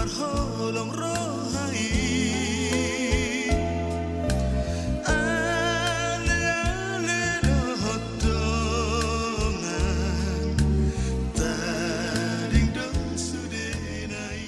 holong rohai ale-ale rohodongan taring dong sudenai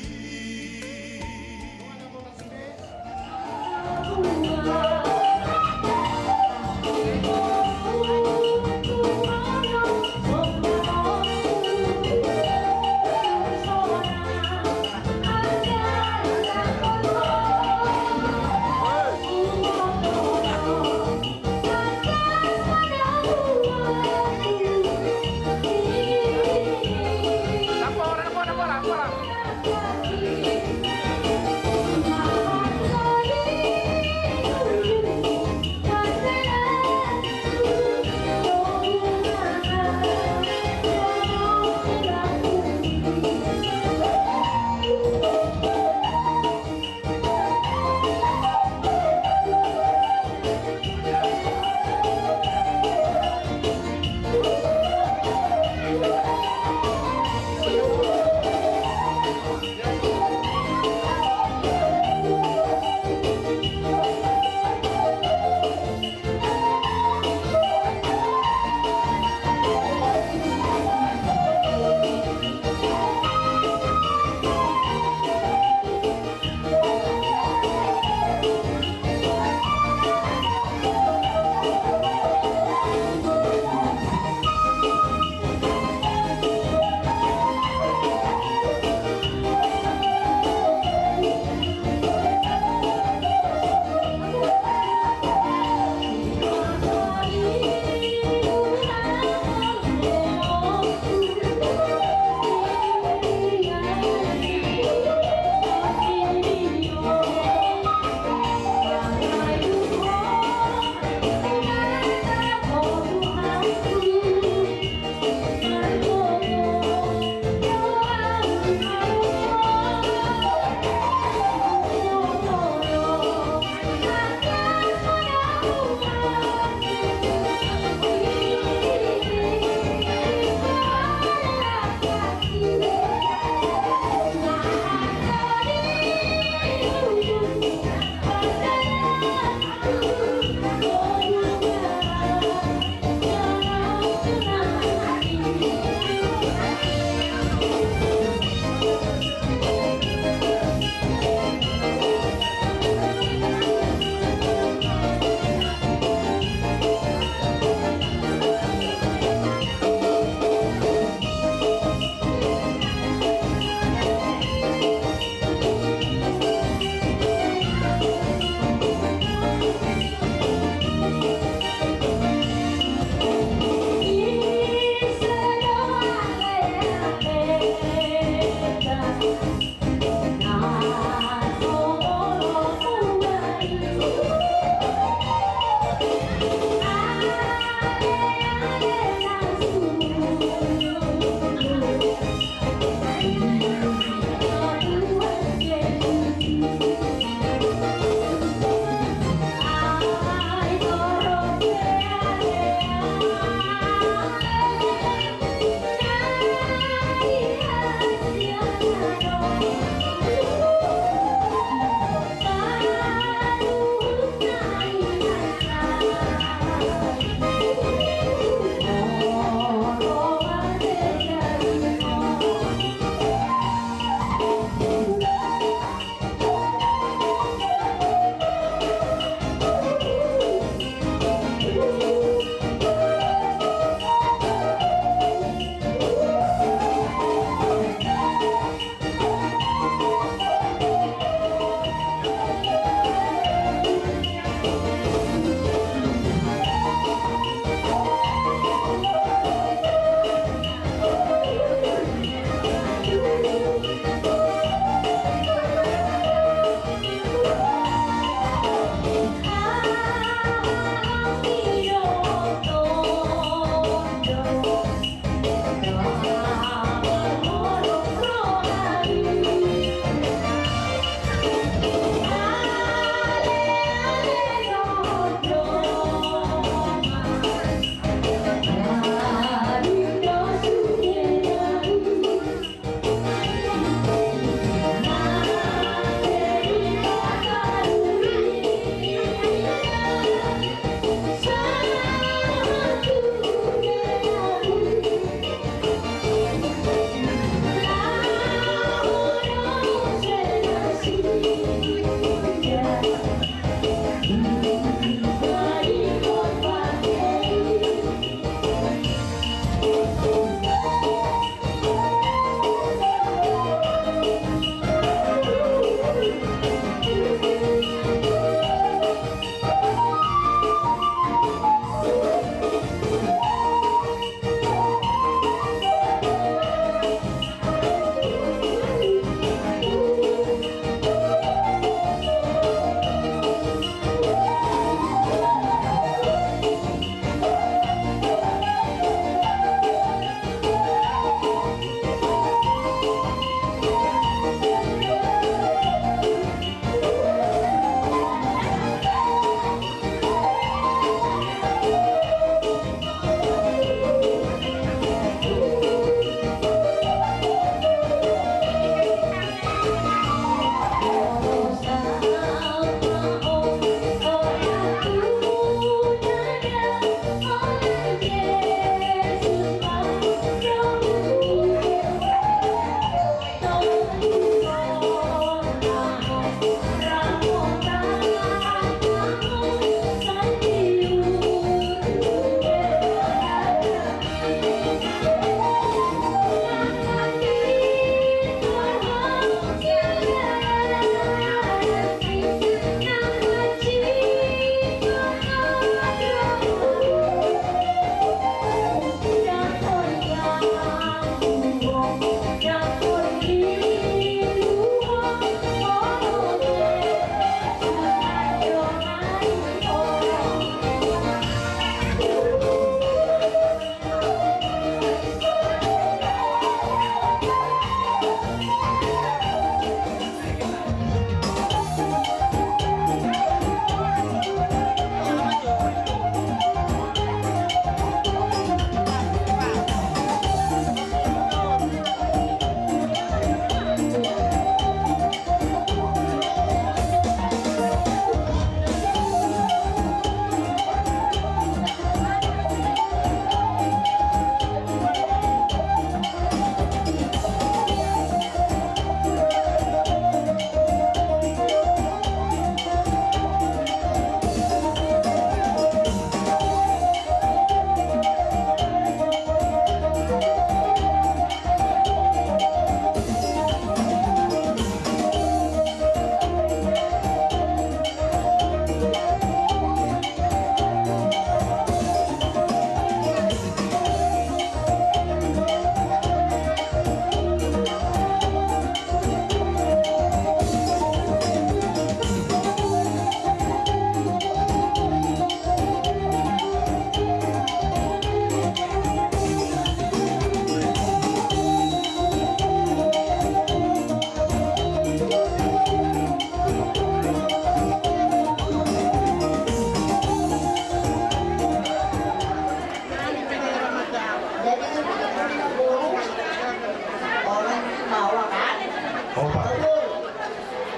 Opat.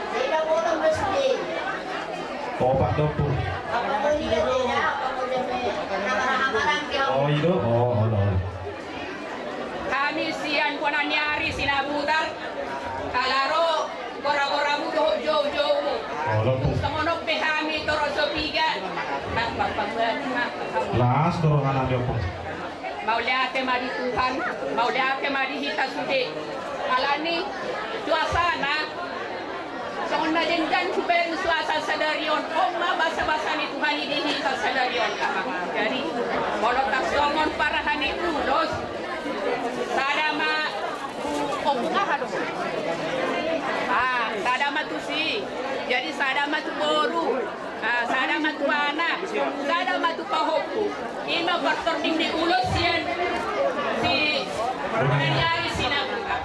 Tidak boleh mesti. Opat daw po. Oh, itu? Oh, oh. Kami sian ko nangyari sinabutan. Kalaro, gora-gora mo jauh-jauh. Oh, lo po. Semonok pe kami turun sopiga. Laas, dorongan namin po. Mau lihat tema di Tuhan, mau lihat tema di hita sude. Alani suasana. Soalnya na jenjan supaya suasana sadarion. Oma basa-basa ni Tuhan di hita sadarion. Jadi, kalau tak songon parahan itu ulos. Sadama opungahan. Sadama tu si. Jadi sadama tu boru. Sadama tu anak. Sadama tu pahoku. Ima faktor di ulos yan. Si nangyari sinabuka.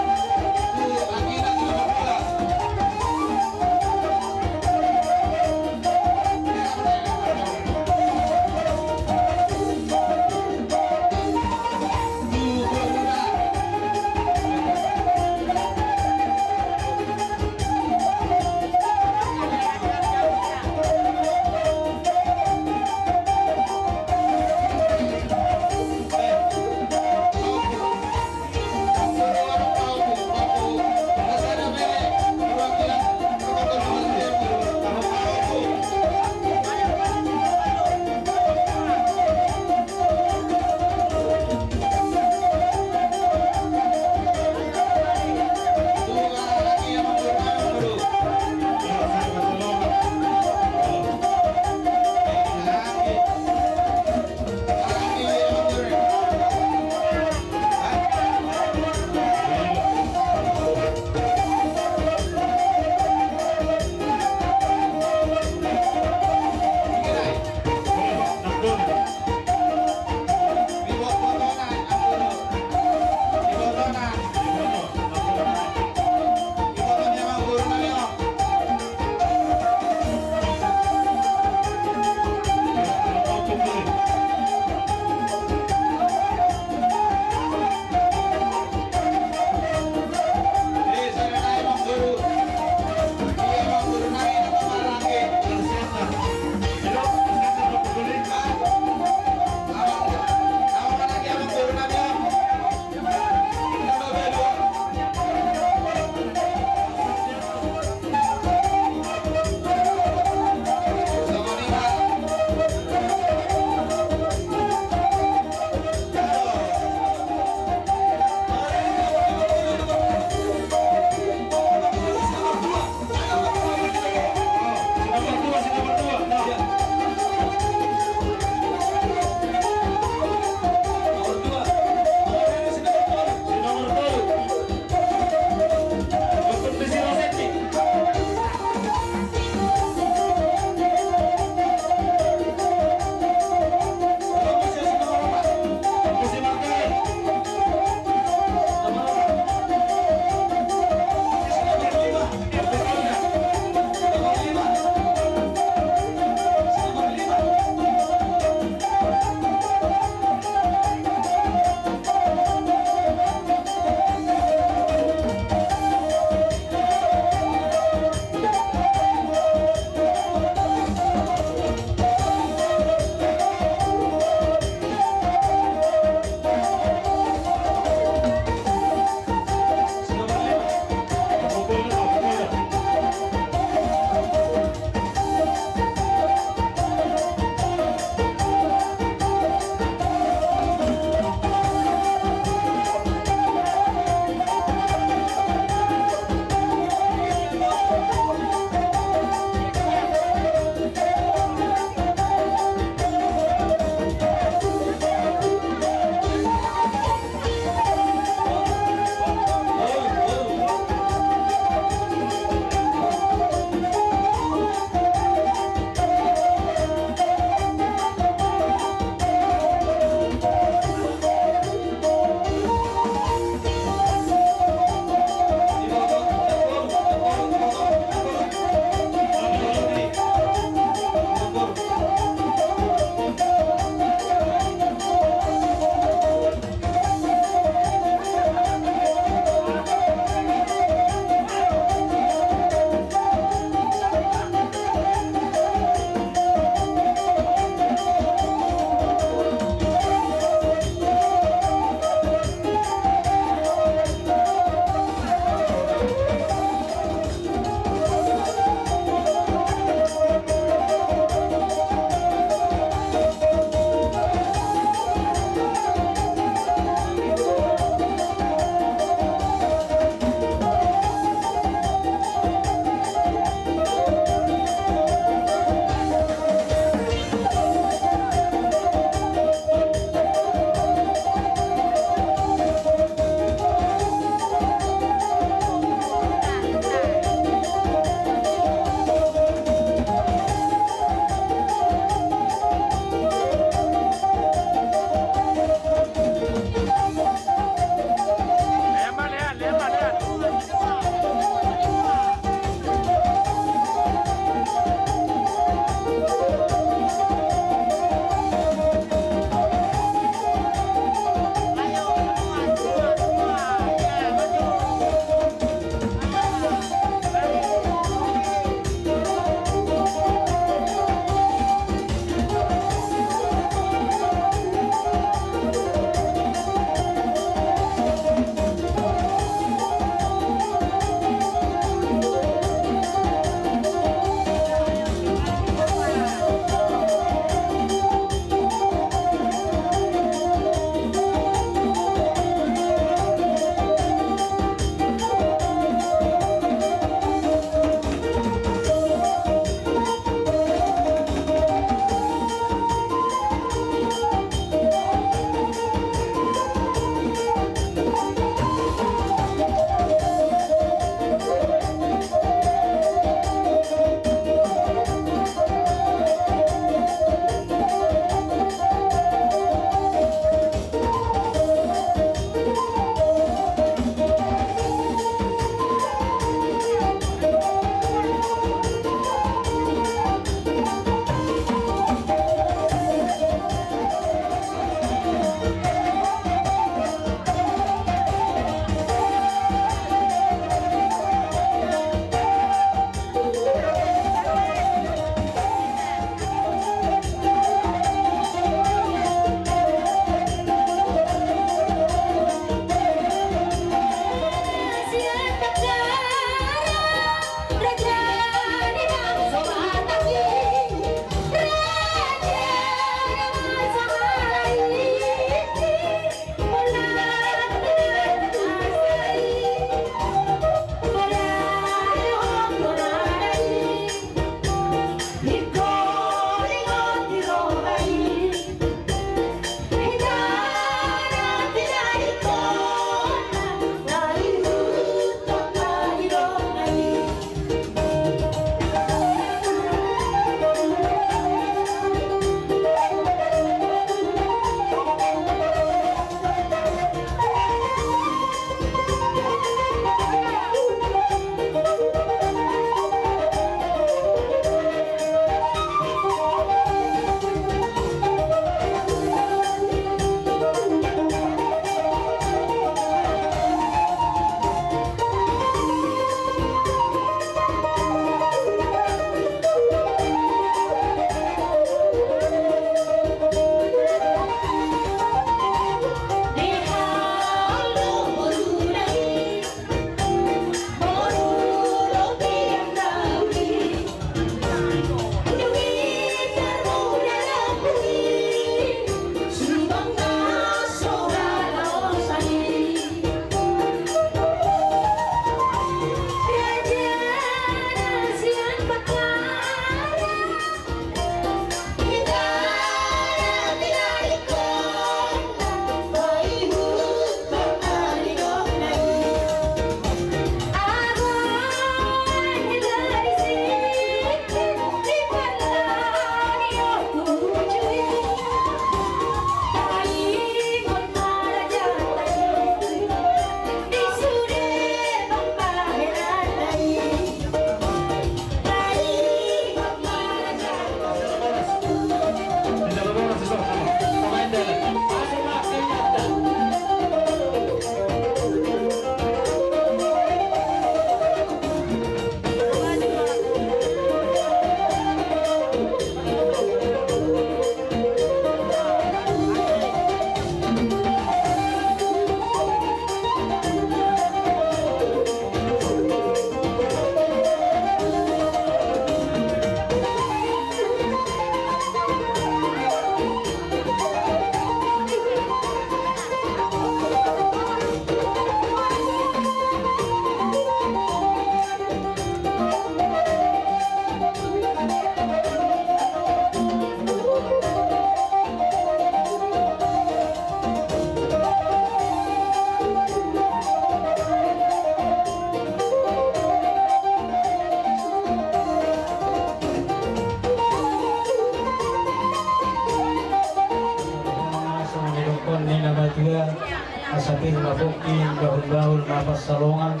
salongan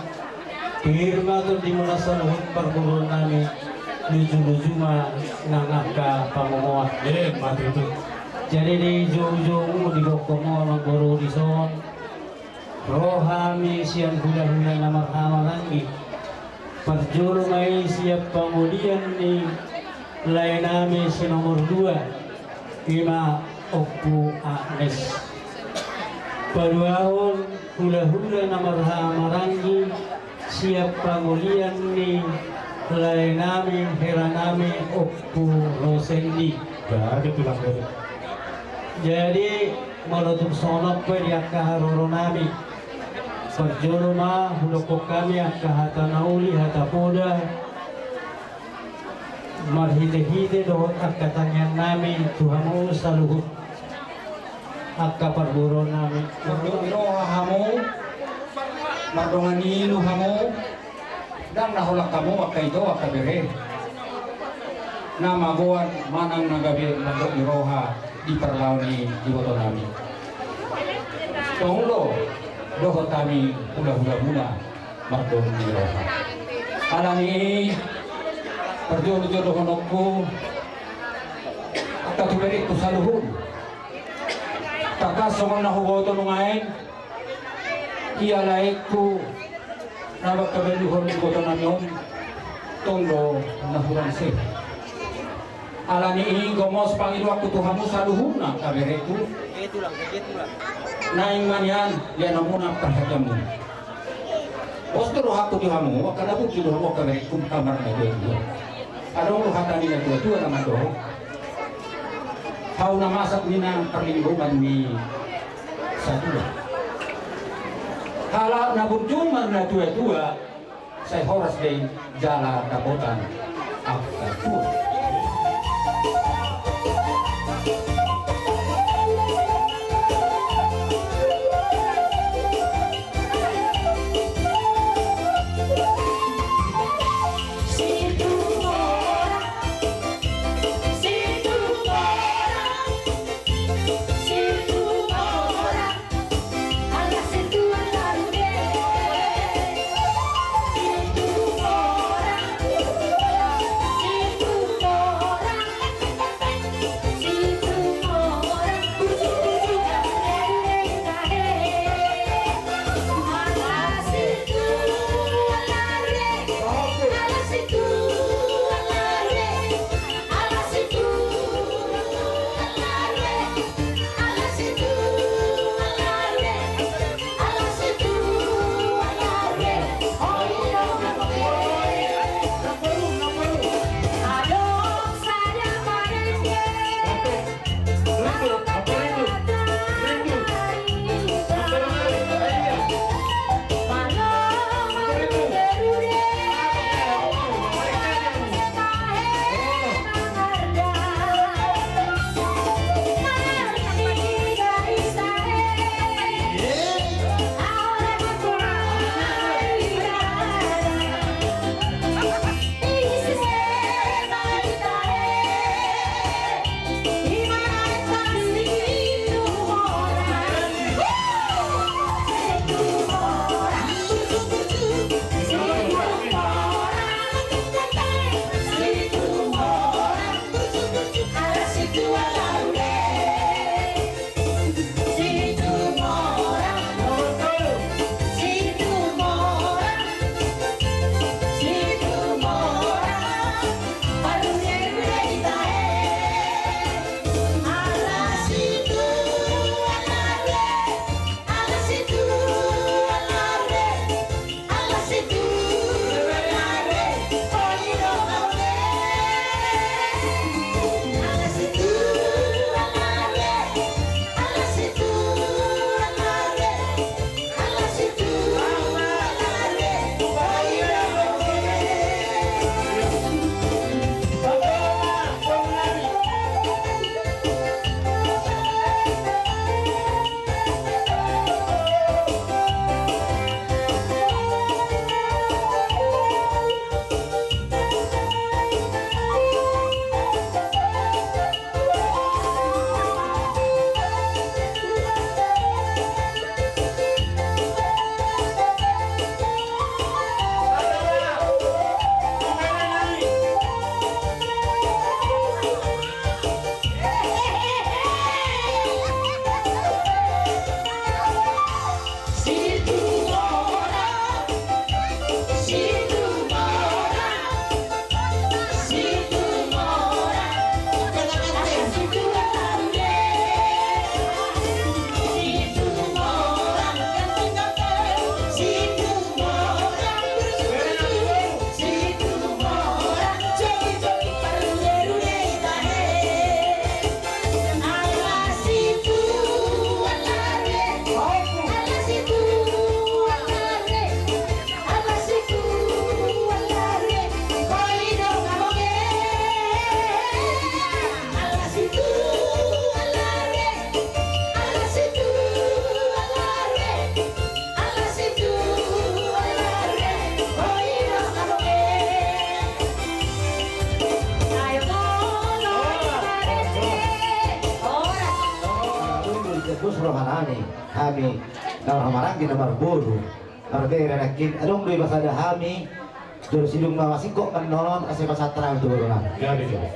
pirma tu di mana saluhut perguruan nami lucu-lucu mah nangaka pamomoat mati itu. jadi di jauh-jauh di bokomo orang guru di son rohami siang huda-huda nama lagi perjuru mai siap pengudian ni lain nami si nomor 2 Ima Oku Agnes Paduahon hula-hula nama marangi siap pengudian ni lain nami heranami Oku Rosendi Jadi tulang dari. jadi menutup sonok pe di akaharoro nami perjuru mah hulukok kami akahata nauli hata poda marhite-hite dohot akatanyan nami Tuhanmu saluhut akka perguru nami Iroha hamu, mardongani ilu hamu, dan nahulak kamu wakaito wakabere. Nama buat manang nagabi mandok iroha di perlauni di boto nami. Tonglo doho kami hula-hula mula mardong iroha. Alani perjodoh honokku akka tuberi kusaluhun. Takas songon nahuboto nungain iya laiku nabak kabeluhon di boto namion tonglo nahuran se. Alani ini gomos pangilu aku Tuhanmu saluhuna kabereku naing manian dia namuna perhajamu postro aku Tuhanmu wakalabu Tuhanmu kabereku kamar na dua adong luhatani na dua nama doh kau namasak nina perlindungan ni satu kalau nabunjuman na dua saya horas deh jala dapotan aku hami na hamarang di nomor buru arbe renakin adong dui basada hami juru sidung masih kok menon kasih pasat terang tu baru Jadi kita.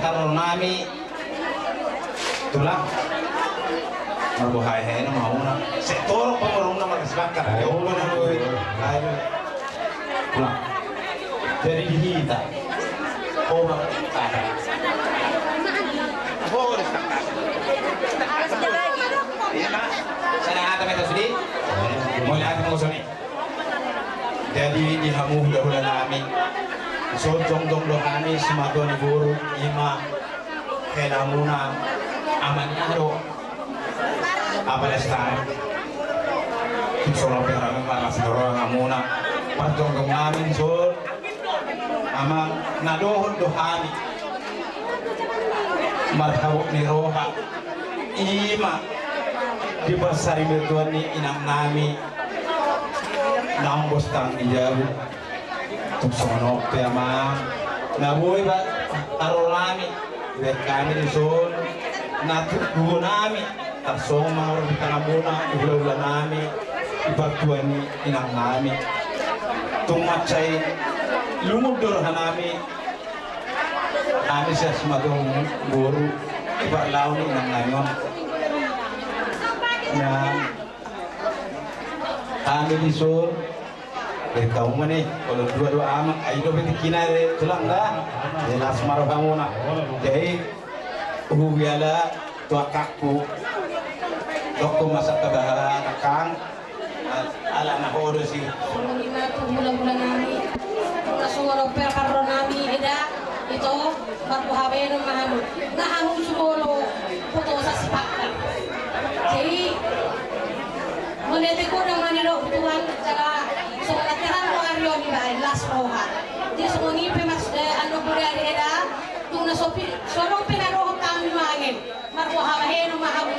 kalau nami tulang marbuhay na mauna sektor pemurung na magkasbakar ya ulo na lo tulang jadi dihita oh makakita sana ata may tasudi muli ata mo suni jadi dihamuh dahula namin so jong kami semua ni guru ima kena muna aman aro apa lestan solo perang para sedoro ngamuna pajong namin so amang nadohon dohani marhawuk ni roha ima di bersari bertuan ni inang nami nambos tang ijabu tuk sono tema naboy ba arolami dek kami di son natu nami tarsong mawar di tengah muna ibulan nami ibatuan ni inang nami tung macai lumud dorhanami kami siya sumadong guru ibarlaw ni inang nami na kami di son tahu mana kalau dua-dua amak ayo beti kina tulang dah jelas maruh kamu nak jadi biala tua kakku dokku masak kebaharan kang ala nak order sih bulan-bulan nami langsung ngoropel karo nami eda itu marbuhawe no mahamu nahamu sumolo foto sa sipakta jadi menete ko nang maniro tuan cara so natiran mo aryo ni ba last roha di so ni pe mas ano pura eda tung na sopi solo pinaro kami mangin marbuhawe no mahamu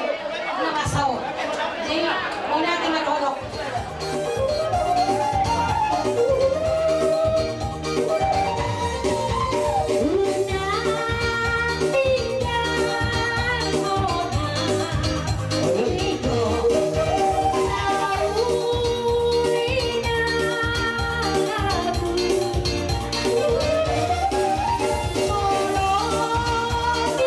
na masaw jadi mo natin marorok Oh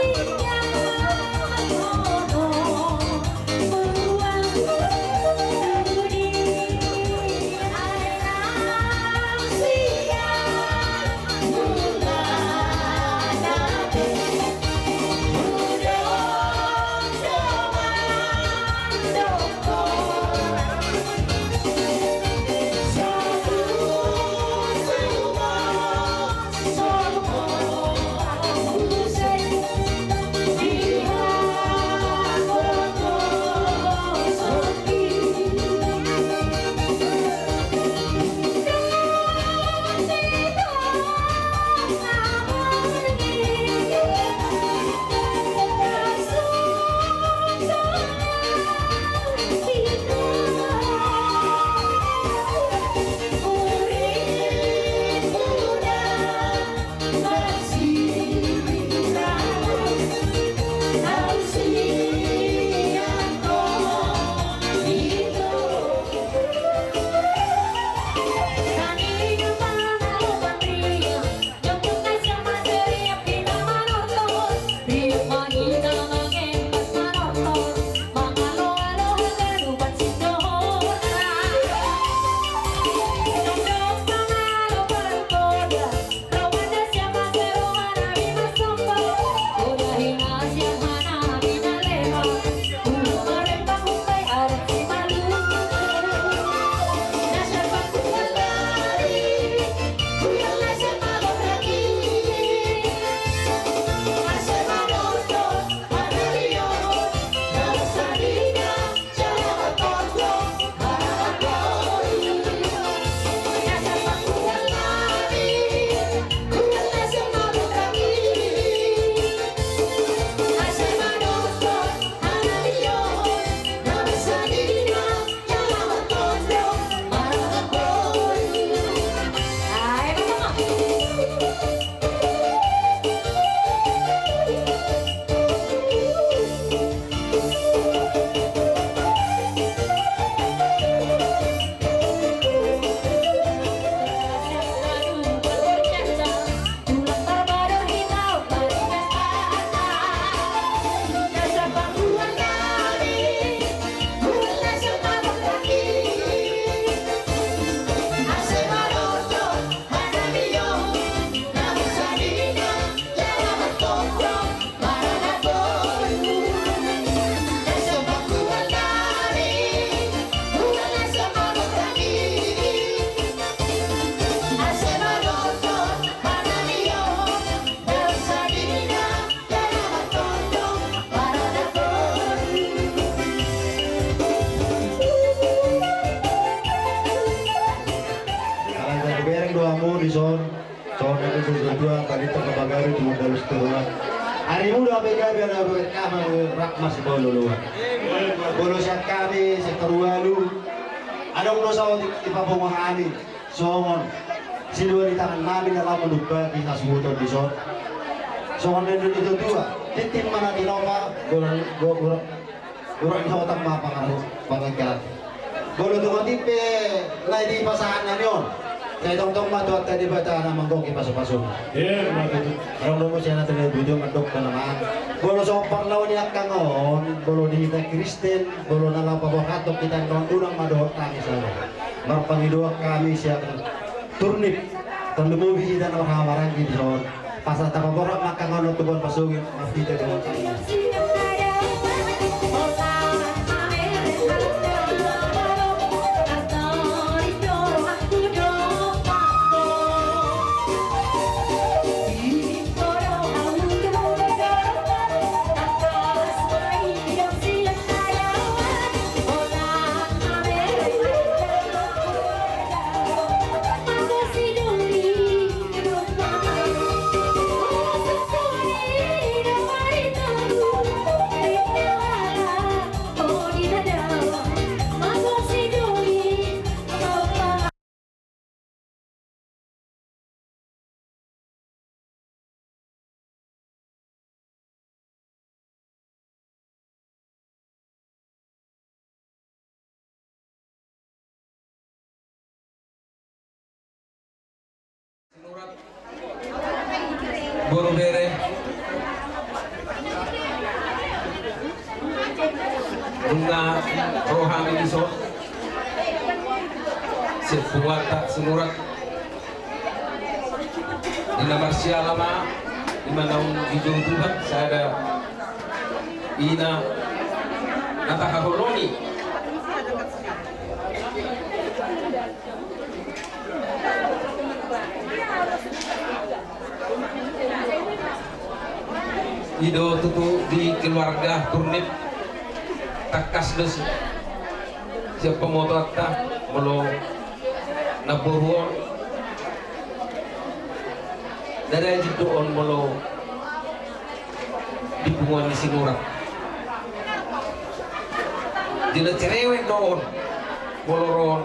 doamu di son yang kedua tadi terkebagari di modal setelah hari muda bega biar ada kami rakmas bolu luar bolu saat kami seterua lu ada udah sawo di pabongani songon si dua di tangan mami dalam menduga kita sebutan di son songon itu dua titik mana di nova gua di hotel apa pangakat bolu tuh tipe lagi di pasangan nyon saya tong matu tadi baca nama mangkok pasok-pasok. Iya, mati. Orang dulu saya nanti video ngedok nama. Bolo sopan lawan yang kangon, bolo di kita Kristen, bolo nala pabor hatok kita non urang madoh kami sana. Marpangidoa kami siap turnip, terdemu biji dan orang marang di son. Pasal tapabor makan ngono tubon pasugin, maaf kita dengan kami. Boro bere bunga rohani iso sebuah tak senurat ina marsya lama imanaung hijau Tuhan saya ada ina natahaholoni Ido tutu di keluarga turnip takas dos siapa motor ta molo naburuon dari jitu on molo di bunguan di sinurat dina cerewek doon molo ron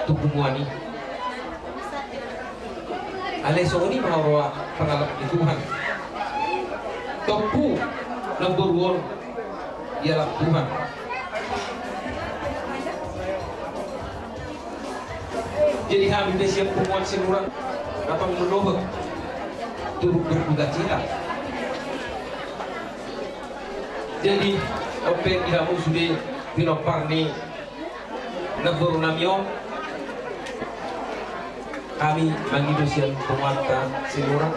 tu bunguani ale soni maroa pangalap di Tuhan Topu number 1 ialah Tuhan. Jadi kami siap pemuat seluruh apa menolong turut berduka cita. Jadi apa yang kamu sudah pinoparni number 6 kami mangido siap pemuat seluruh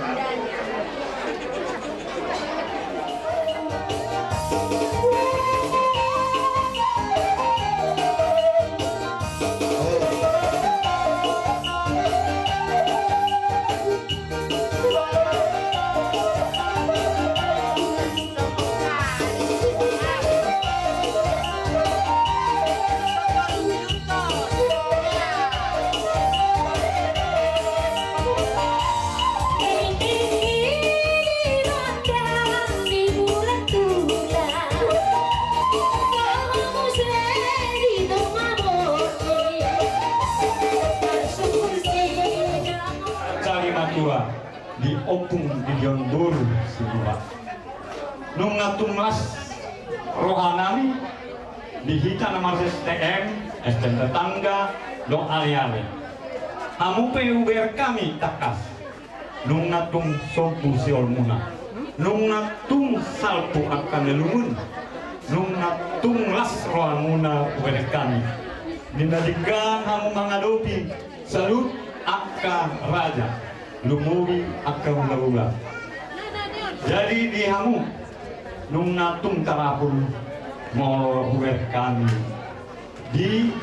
di opung di Yondur sebuah nunga tumlas rohanami di hita nomor STM STM tetangga dong ale-ale hamu uber kami takas nunga tung sopu siolmuna nunga tung salpu akan lelumun nunga tung las rohamuna uber kami dinadikan hamu mengadopi salut akka raja lumuri akan laula. Jadi di hamu nung natung tarapun mau huwer kami di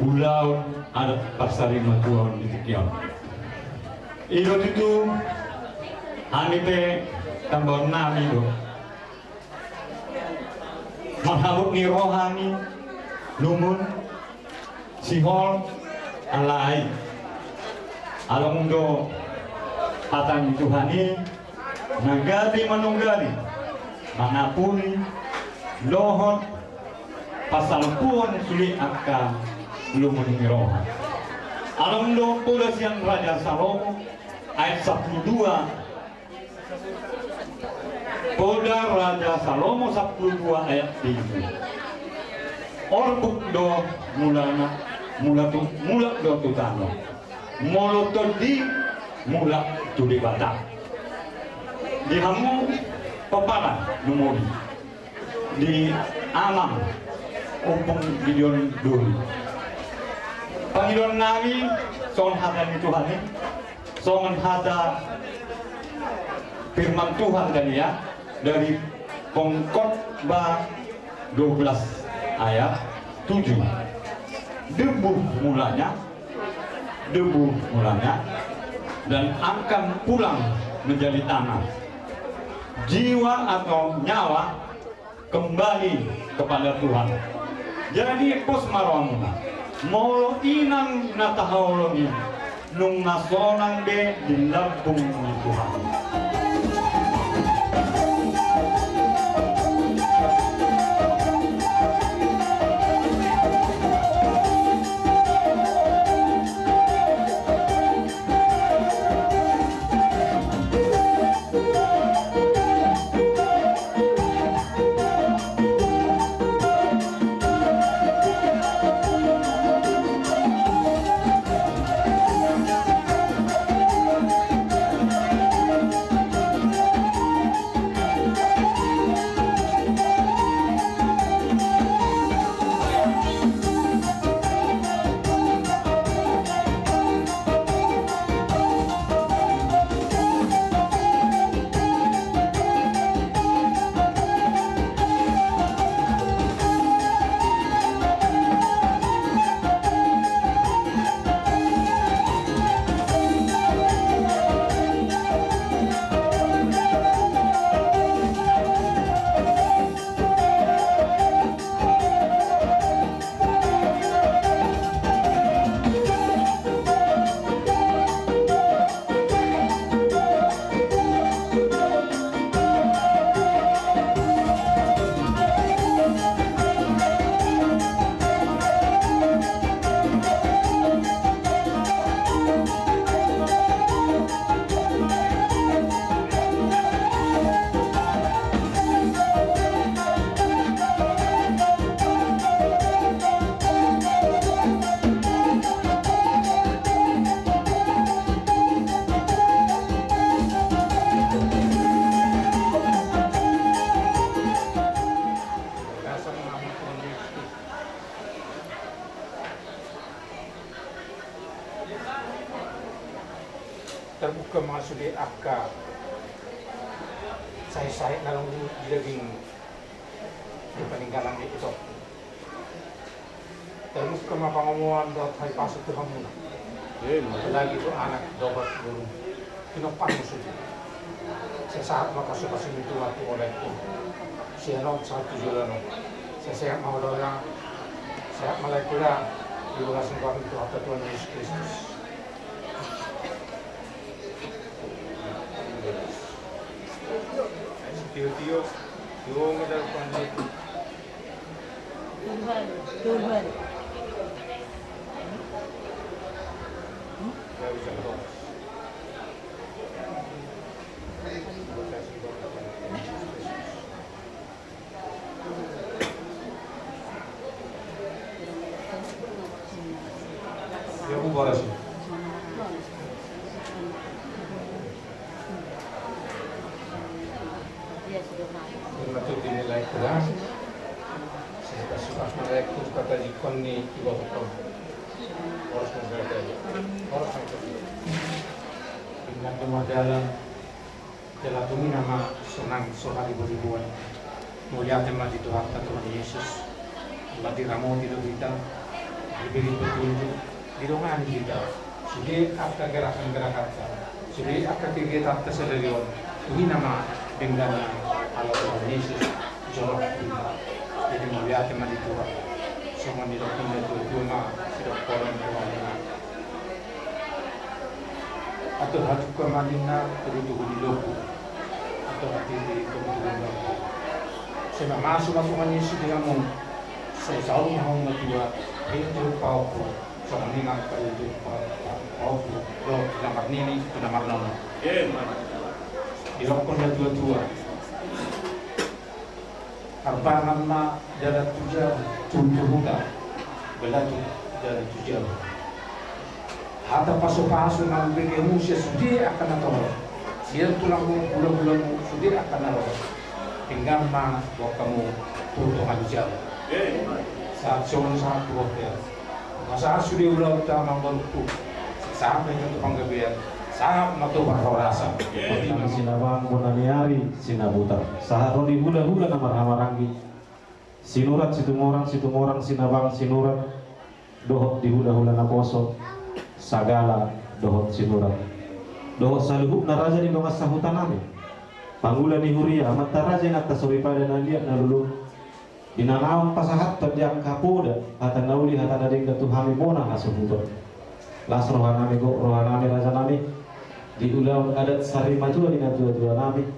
ulau ada pasari matuan di Tikion. Ilo itu anipe tambah nami do. Mahabuk ni rohani lumun sihol alai Alam mundo patang Tuhani nagari manunggari mangapuni lohon pasalpuan suli akka lumuni roha. Alam mundo pula siang Raja Salomo ayat 12. Poda Raja Salomo 12 ayat 3. Orbuk do mula do tutano. Molotod di mula tu di batak. Di hamu peparan numuri. Di alam umpung gideon dulu. Panginoon namin, son hata ni Tuhan ini, son hata firman Tuhan dari Pengkhotbah 12 ayat 7. Debu mulanya dan akan pulang menjadi tanah. Jiwa atau nyawa kembali kepada Tuhan. Jadi pos maramuna molo inang natahawlongi nung nasonang de di lambung ni Tuhan. Terbuka masuk di akka saya dalam daging peninggalan itu. Terbuka mapangamuan dot hai pasuk Tuhan muna. Lagi itu anak dobat guru. Kinopan musuh. Sesaat maka suka itu waktu olehku. Sianon satu jualan. Saya mau doa. Saya malaikula di bulan Tuhan itu apa Tuhan Yesus Kristus. Tío, yo me da cuando Tuhan. Ya, boleh sih. Untuk dinilai kurang, saya suka mereka kata jikon ni ibu betul. Harus mengerti, harus mengerti. Dengan kemudahan dalam bumi nama senang sohari beribuan. Mulia tema di Tuhan Yesus. Allah diramu di kita, diberi petunjuk, dirongan kita. Sudah apa gerakan-gerakan, sudah apa kegiatan tersebut. Ini nama dengan Allah Tuhan Yesus jorok kita. Jadi mulia tema di Tuhan. Semua di dalam itu cuma sudah korban Tuhan. atau hatu kemanina tertutup di loku atau hati di kebetulan loku. Saya masuk Yesus dengan mong saya selalu mau mentua itu pauku soalnya ingat itu pauku lo namar nini itu namar nono. Dirokon dan tua-tua. Arbangan ma darat tujar tuntu huta belatu darat tujar. Hata paso-paso nang bagi musia sudi akan natoro. Dia tulang bulan-bulan sudi akan natoro. Tinggal ma buat kamu tutup hijau. Saat sion saat buat dia. Masa sudi ulah utama berku sampai untuk penggabian. Sangat matuh rasa. Sinabang bonaniari sinabutar. Saharoni hula-hula namar hamarangi. Sinurat situmorang sinabang sinurat. Dohot di hula-hula na poso. Sagala dohot sinurat. Dohot saluhuk na raja di dongas sahutan nami. Pangula ni huria mata raja na tasoripada na liat na lulu. Dinanaon pasahat terdiak kapoda. Hata nauli hata nading datuhami bona hasuhutan. Las rohanami go rohanami raja nami. Di ulang adat sari maju di natua-tua nami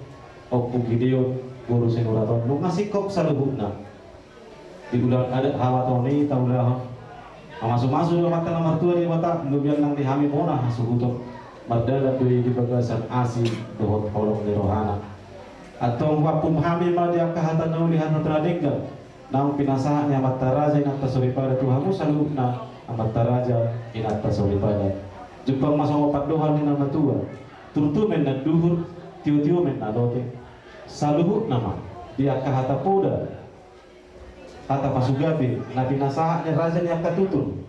oku gideon guru sinuraton nu ngasih kop saluhuna di ulang adat hawatoni taulah masuk-masuk mata nomor tua di mata nu biar nang dihami mona hasuhuton mardala di bagasan asi dohot kolong di rohana atau wapum hami ma dia kahatan nu lihat tradingga nang pinasahan yang mata raja yang atas pada tuhamu saluhuna mata raja yang atas pada Jepang masa wapat dohan di nama tua turtu men na duhur tiu-tiu men na dote saluhut nama dia kahata poda hata pasugabi na pinasaha ni raja ni akatutur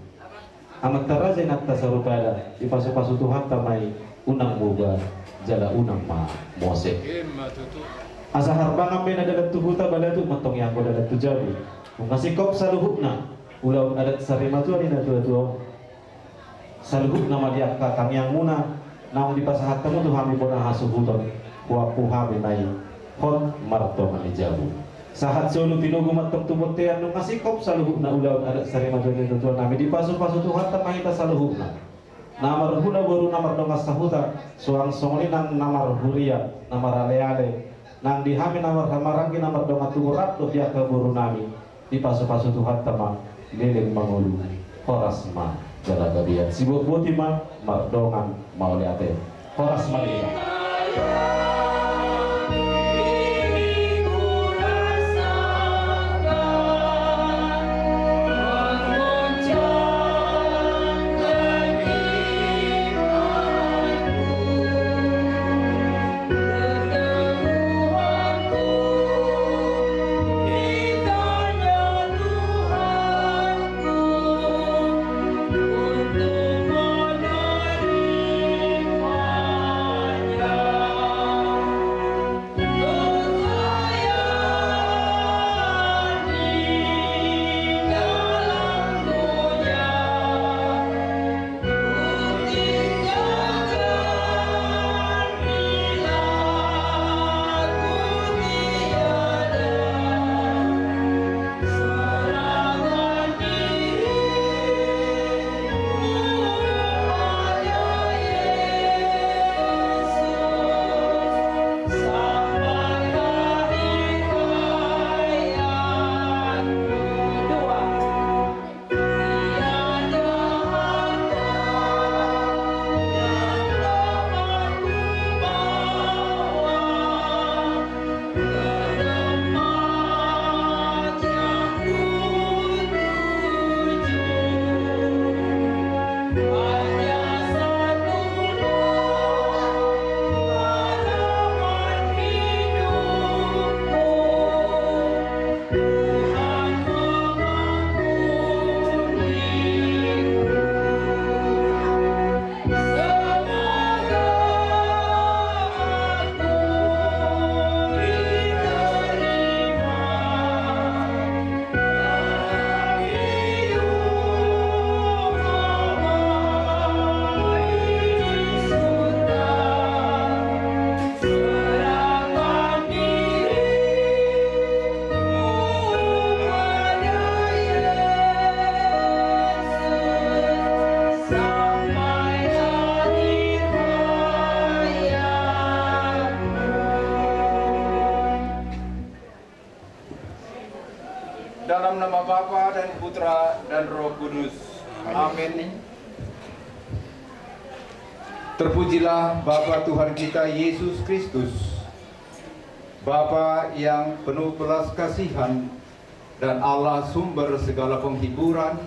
amat raja ni aktasarupada di pasu-pasu Tuhan tamai unang boga jala unang ma mose asa harbangan men adalah tuhuta balatu matong yang boda tu jadi ngasih kop saluhutna ulau adat sarimatu ni na tua-tua saluhut nama dia kami yang muna naung di pasahat kamu tuh kami pernah hasuhuton kuapu kami nai hon marto manijabu sahat solo pinugo matong tumotean nung ngasih kop saluhut na ulau ada sari majuan itu tuan nami di pasu-pasu Tuhan tamahita saluhut na namar huna baru namar dongas sahuta soang songoni nang namar huria namar ale-ale nang dihami namar hamarangi namar dongat tugurat tuh dia ke buru nami di pasu-pasu Tuhan tamah leleng mangulu horas ma jala gabian sibuk botima mardongan mauliate horas malika Kudus. Amin. Terpujilah Bapa Tuhan kita Yesus Kristus, Bapa yang penuh belas kasihan dan Allah sumber segala penghiburan,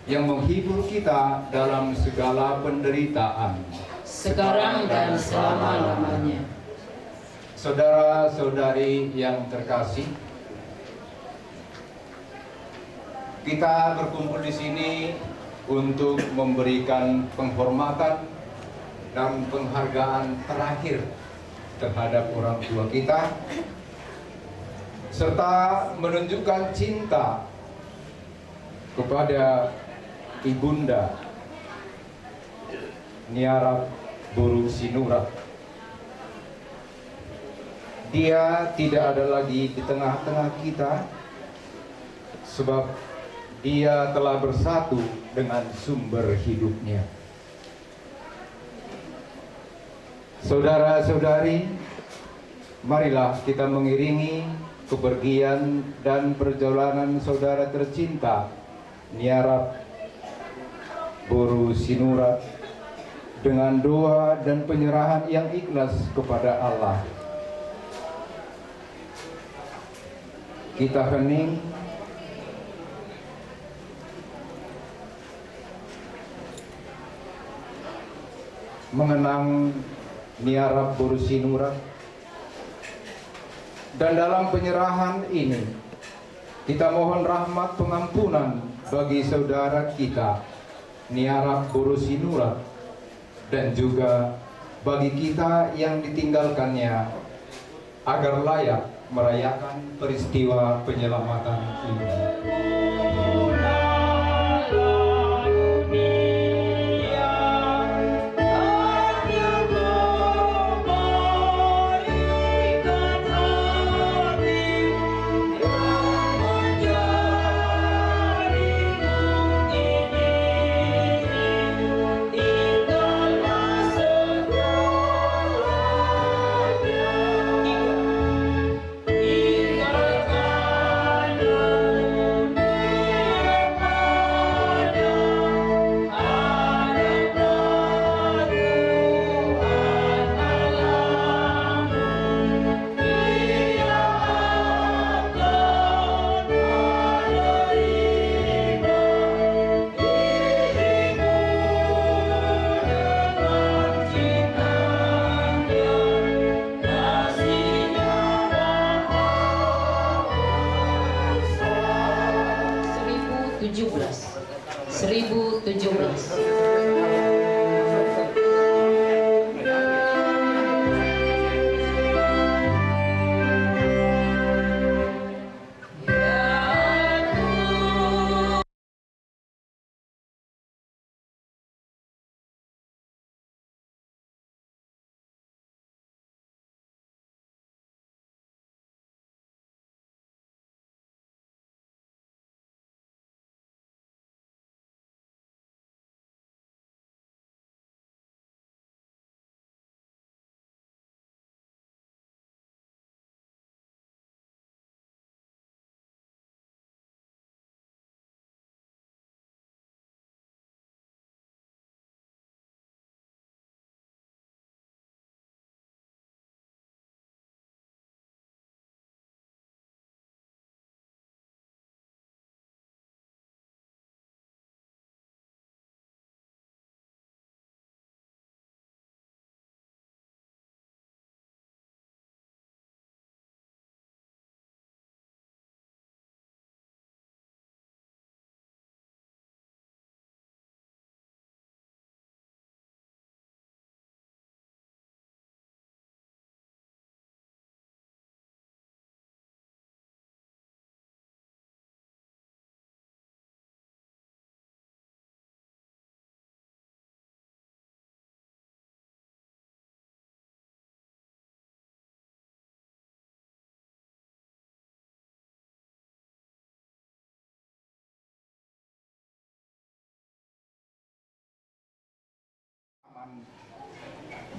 yang menghibur kita dalam segala penderitaan, sekarang dan selama-lamanya. Saudara-saudari yang terkasih, kita berkumpul di sini untuk memberikan penghormatan dan penghargaan terakhir terhadap orang tua kita, serta menunjukkan cinta kepada Ibunda Niarap Buru Sinurat. Dia tidak ada lagi di tengah-tengah kita, sebab dia telah bersatu dengan sumber hidupnya. Saudara-saudari, marilah kita mengiringi kepergian dan perjalanan saudara tercinta Niarap Buru Sinurat dengan doa dan penyerahan yang ikhlas kepada Allah. Kita hening mengenang Niarap Buru Sinurat, dan dalam penyerahan ini kita mohon rahmat pengampunan bagi saudara kita Niarap Buru Sinurat, dan juga bagi kita yang ditinggalkannya, agar layak merayakan peristiwa penyelamatan ini.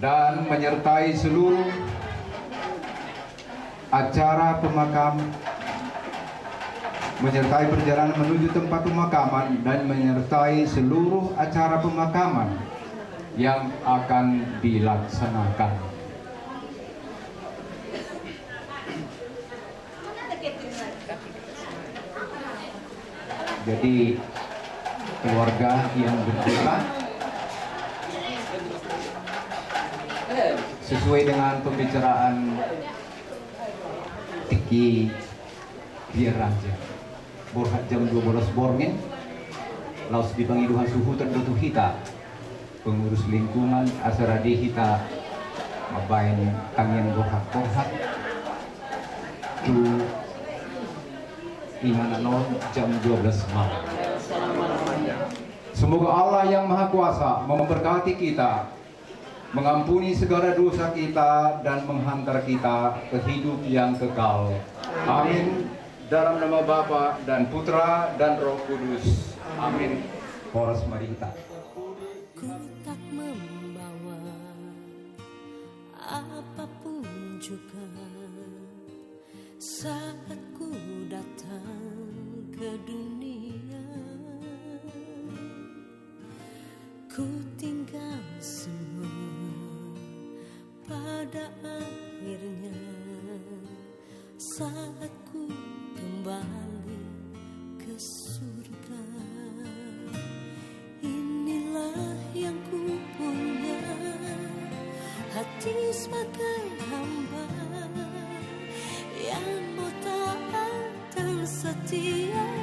Dan menyertai seluruh acara pemakaman menyertai perjalanan menuju tempat pemakaman dan menyertai seluruh acara pemakaman yang akan dilaksanakan. Jadi keluarga yang berduka sesuai dengan pembicaraan Tiki Biar Raja borhat jam 12 borngen laus dipangiduhan suhu terdutuh hita pengurus lingkungan asaradi hita mabain kamian borhat tu Imananon jam 12 malam. Semoga Allah yang Maha Kuasa memberkati kita, mengampuni segala dosa kita dan menghantar kita ke hidup yang kekal. Amin. Dalam nama Bapa dan Putra dan Roh Kudus. Amin. Horas mari kita. Ku tak membawa apapun juga saat ku datang ke dunia. Ku tinggal semua pada akhirnya saat ku kembali ke surga. Inilah yang ku punya, hati sebagai hamba yang mau taat dan setia.